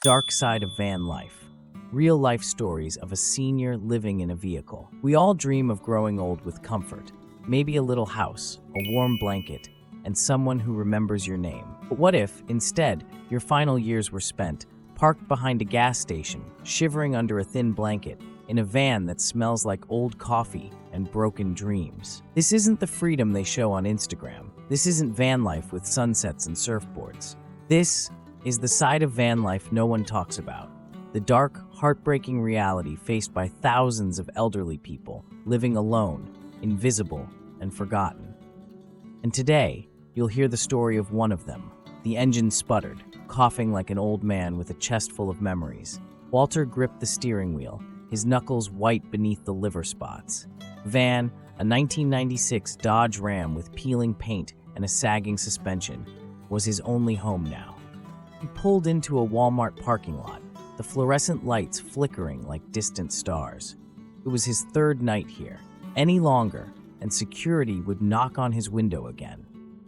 Dark side of van life. Real life stories of a senior living in a vehicle. We all dream of growing old with comfort. Maybe a little house, a warm blanket, and someone who remembers your name. But what if, instead, your final years were spent parked behind a gas station, shivering under a thin blanket, in a van that smells like old coffee and broken dreams? This isn't the freedom they show on Instagram. This isn't van life with sunsets and surfboards. This is the side of van life no one talks about. The dark, heartbreaking reality faced by thousands of elderly people living alone, invisible, and forgotten. And today, you'll hear the story of one of them. The engine sputtered, coughing like an old man with a chest full of memories. Walter gripped the steering wheel, his knuckles white beneath the liver spots. Van, a 1996 Dodge Ram with peeling paint and a sagging suspension, was his only home now. He pulled into a Walmart parking lot, the fluorescent lights flickering like distant stars. It was his third night here. Any longer, and security would knock on his window again.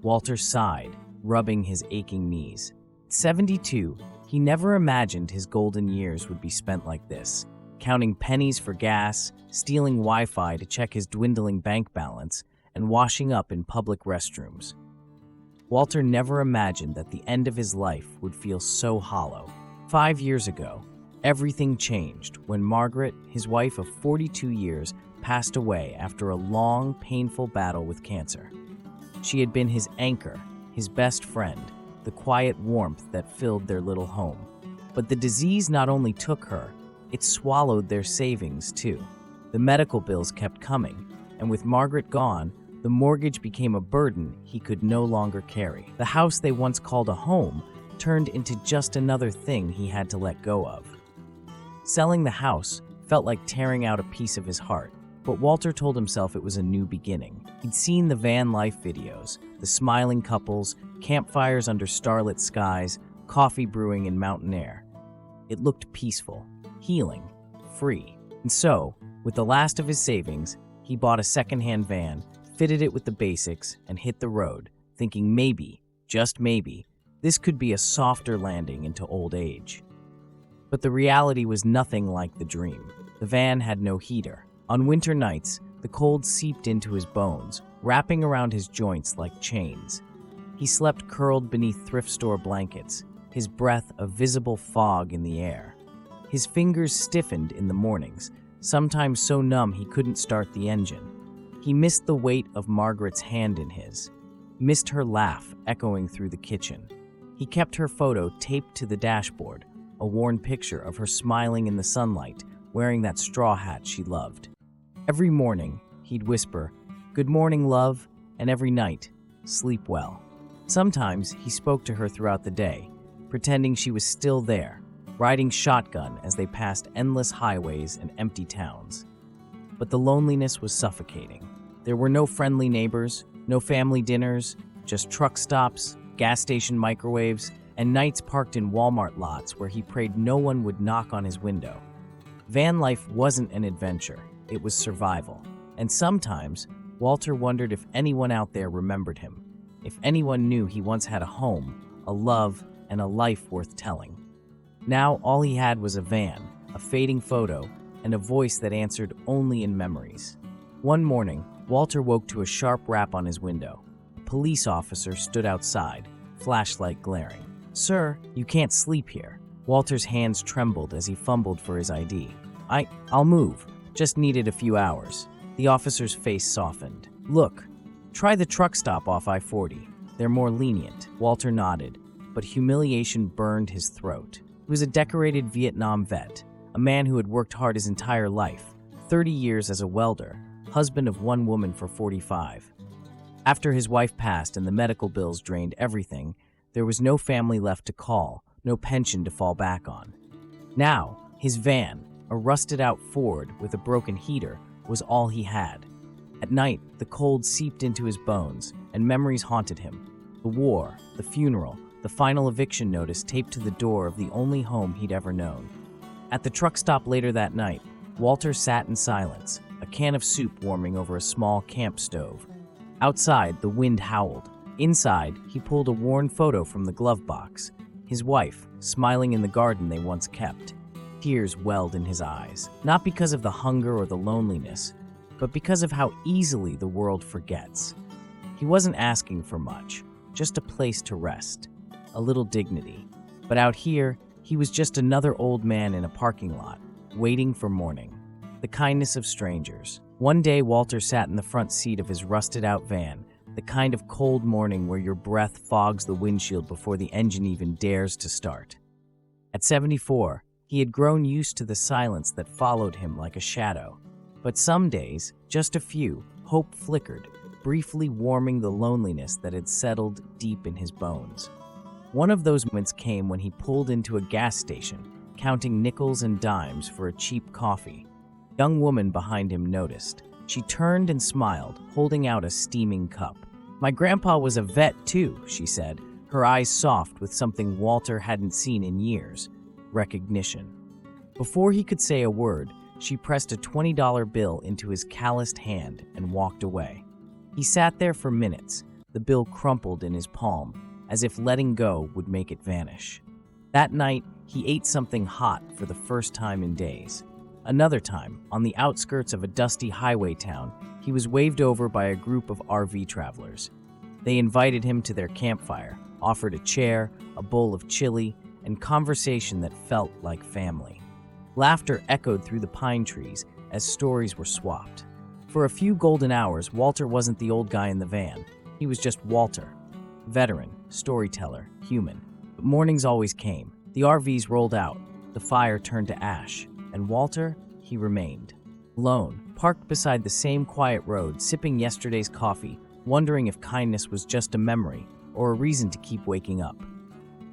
Walter sighed, rubbing his aching knees. At 72, he never imagined his golden years would be spent like this, counting pennies for gas, stealing Wi-Fi to check his dwindling bank balance, and washing up in public restrooms. Walter never imagined that the end of his life would feel so hollow. 5 years ago, everything changed when Margaret, his wife of 42 years, passed away after a long, painful battle with cancer. She had been his anchor, his best friend, the quiet warmth that filled their little home. But the disease not only took her, it swallowed their savings too. The medical bills kept coming, and with Margaret gone, the mortgage became a burden he could no longer carry. The house they once called a home turned into just another thing he had to let go of. Selling the house felt like tearing out a piece of his heart, but Walter told himself it was a new beginning. He'd seen the van life videos, the smiling couples, campfires under starlit skies, coffee brewing in mountain air. It looked peaceful, healing, free. And so, with the last of his savings, he bought a second-hand van, fitted it with the basics, and hit the road, thinking maybe, just maybe, this could be a softer landing into old age. But the reality was nothing like the dream. The van had no heater. On winter nights, the cold seeped into his bones, wrapping around his joints like chains. He slept curled beneath thrift store blankets, his breath a visible fog in the air. His fingers stiffened in the mornings, sometimes so numb he couldn't start the engine. He missed the weight of Margaret's hand in his, missed her laugh echoing through the kitchen. He kept her photo taped to the dashboard, a worn picture of her smiling in the sunlight, wearing that straw hat she loved. Every morning, he'd whisper, "Good morning, love," and every night, "Sleep well." Sometimes he spoke to her throughout the day, pretending she was still there, riding shotgun as they passed endless highways and empty towns. But the loneliness was suffocating. There were no friendly neighbors, no family dinners, just truck stops, gas station microwaves, and nights parked in Walmart lots where he prayed no one would knock on his window. Van life wasn't an adventure, it was survival. And sometimes, Walter wondered if anyone out there remembered him, if anyone knew he once had a home, a love, and a life worth telling. Now all he had was a van, a fading photo, and a voice that answered only in memories. One morning, Walter woke to a sharp rap on his window. A police officer stood outside, flashlight glaring. "Sir, you can't sleep here." Walter's hands trembled as he fumbled for his ID. I'll move. Just needed a few hours." The officer's face softened. "Look, try the truck stop off I-40. They're more lenient." Walter nodded, but humiliation burned his throat. He was a decorated Vietnam vet, a man who had worked hard his entire life, 30 years as a welder, husband of one woman for 45. After his wife passed and the medical bills drained everything, there was no family left to call, no pension to fall back on. Now, his van, a rusted-out Ford with a broken heater, was all he had. At night, the cold seeped into his bones, and memories haunted him. The war, the funeral, the final eviction notice taped to the door of the only home he'd ever known. At the truck stop later that night, Walter sat in silence, a can of soup warming over a small camp stove. Outside, the wind howled. Inside, he pulled a worn photo from the glove box. His wife, smiling in the garden they once kept. Tears welled in his eyes, not because of the hunger or the loneliness, but because of how easily the world forgets. He wasn't asking for much, just a place to rest, a little dignity. But out here, he was just another old man in a parking lot, waiting for morning. The kindness of strangers. One day, Walter sat in the front seat of his rusted-out van, the kind of cold morning where your breath fogs the windshield before the engine even dares to start. At 74, he had grown used to the silence that followed him like a shadow. But some days, just a few, hope flickered, briefly warming the loneliness that had settled deep in his bones. One of those moments came when he pulled into a gas station, counting nickels and dimes for a cheap coffee. A young woman behind him noticed. She turned and smiled, holding out a steaming cup. "My grandpa was a vet too," she said, her eyes soft with something Walter hadn't seen in years: recognition. Before he could say a word, she pressed a $20 bill into his calloused hand and walked away. He sat there for minutes, the bill crumpled in his palm, as if letting go would make it vanish. That night, he ate something hot for the first time in days. Another time, on the outskirts of a dusty highway town, he was waved over by a group of RV travelers. They invited him to their campfire, offered a chair, a bowl of chili, and conversation that felt like family. Laughter echoed through the pine trees as stories were swapped. For a few golden hours, Walter wasn't the old guy in the van. He was just Walter. Veteran, storyteller, human. But mornings always came. The RVs rolled out, the fire turned to ash, and Walter, he remained. Alone, parked beside the same quiet road, sipping yesterday's coffee, wondering if kindness was just a memory or a reason to keep waking up.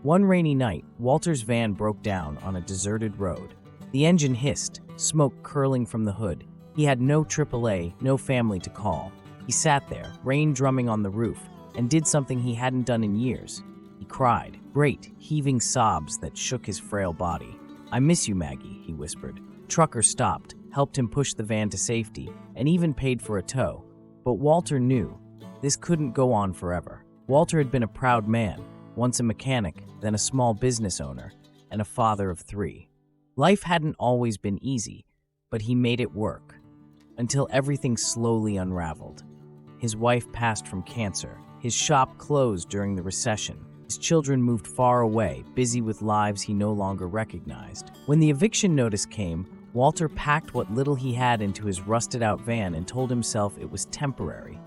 One rainy night, Walter's van broke down on a deserted road. The engine hissed, smoke curling from the hood. He had no AAA, no family to call. He sat there, rain drumming on the roof, and did something he hadn't done in years. He cried, great, heaving sobs that shook his frail body. "I miss you, Maggie," he whispered. Trucker stopped, helped him push the van to safety, and even paid for a tow. But Walter knew this couldn't go on forever. Walter had been a proud man, once a mechanic, then a small business owner, and a father of 3. Life hadn't always been easy, but he made it work, until everything slowly unraveled. His wife passed from cancer. His shop closed during the recession. His children moved far away, busy with lives he no longer recognized. When the eviction notice came, Walter packed what little he had into his rusted-out van and told himself it was temporary.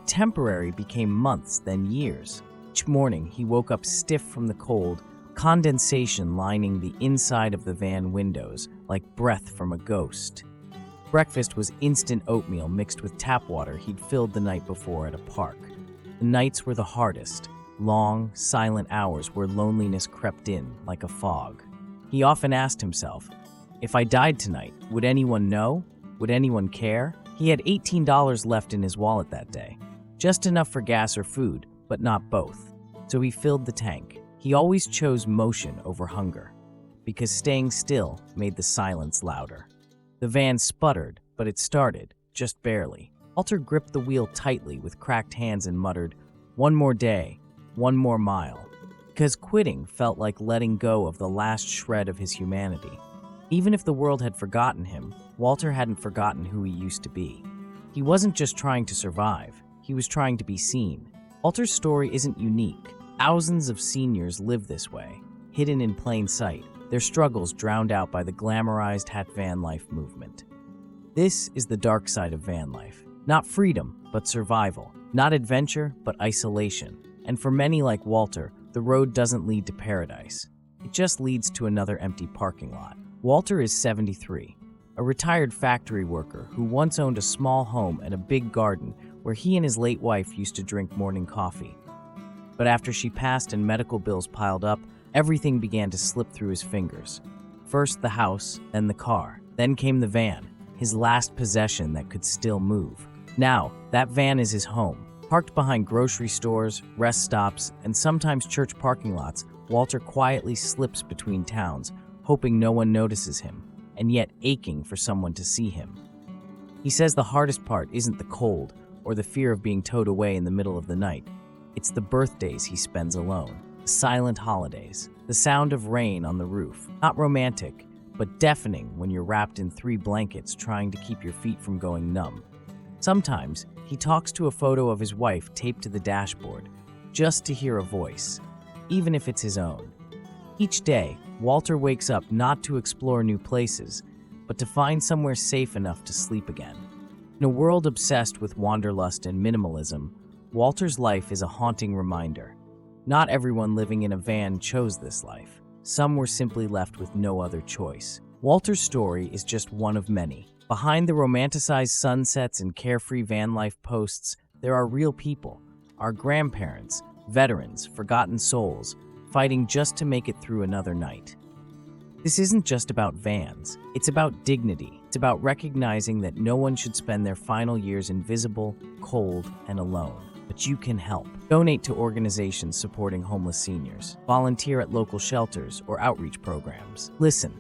Temporary became months, then years. Each morning, he woke up stiff from the cold, condensation lining the inside of the van windows like breath from a ghost. Breakfast was instant oatmeal mixed with tap water he'd filled the night before at a park. The nights were the hardest, long, silent hours where loneliness crept in like a fog. He often asked himself, if I died tonight, would anyone know? Would anyone care? He had $18 left in his wallet that day. Just enough for gas or food, but not both. So he filled the tank. He always chose motion over hunger, because staying still made the silence louder. The van sputtered, but it started, just barely. Walter gripped the wheel tightly with cracked hands and muttered, "One more day, one more mile." Because quitting felt like letting go of the last shred of his humanity. Even if the world had forgotten him, Walter hadn't forgotten who he used to be. He wasn't just trying to survive, he was trying to be seen. Walter's story isn't unique. Thousands of seniors live this way, hidden in plain sight, their struggles drowned out by the glamorized van life movement. This is the dark side of van life. Not freedom, but survival. Not adventure, but isolation. And for many like Walter, the road doesn't lead to paradise. It just leads to another empty parking lot. Walter is 73, a retired factory worker who once owned a small home and a big garden where he and his late wife used to drink morning coffee. But after she passed and medical bills piled up, everything began to slip through his fingers. First the house, then the car, then came the van, his last possession that could still move. Now, that van is his home. Parked behind grocery stores, rest stops, and sometimes church parking lots, Walter quietly slips between towns, hoping no one notices him, and yet aching for someone to see him. He says the hardest part isn't the cold or the fear of being towed away in the middle of the night. It's the birthdays he spends alone. Silent holidays, the sound of rain on the roof. Not romantic, but deafening when you're wrapped in 3 blankets trying to keep your feet from going numb. Sometimes, he talks to a photo of his wife taped to the dashboard, just to hear a voice, even if it's his own. Each day, Walter wakes up not to explore new places, but to find somewhere safe enough to sleep again. In a world obsessed with wanderlust and minimalism, Walter's life is a haunting reminder. Not everyone living in a van chose this life. Some were simply left with no other choice. Walter's story is just one of many. Behind the romanticized sunsets and carefree van life posts, there are real people, our grandparents, veterans, forgotten souls, fighting just to make it through another night. This isn't just about vans, it's about dignity. It's about recognizing that no one should spend their final years invisible, cold, and alone. But you can help. Donate to organizations supporting homeless seniors. Volunteer at local shelters or outreach programs. Listen,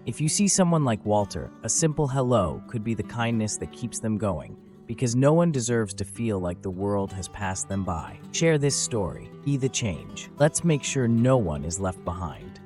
if you see someone like Walter, a simple hello could be the kindness that keeps them going, because no one deserves to feel like the world has passed them by. Share this story. Be the change. Let's make sure no one is left behind.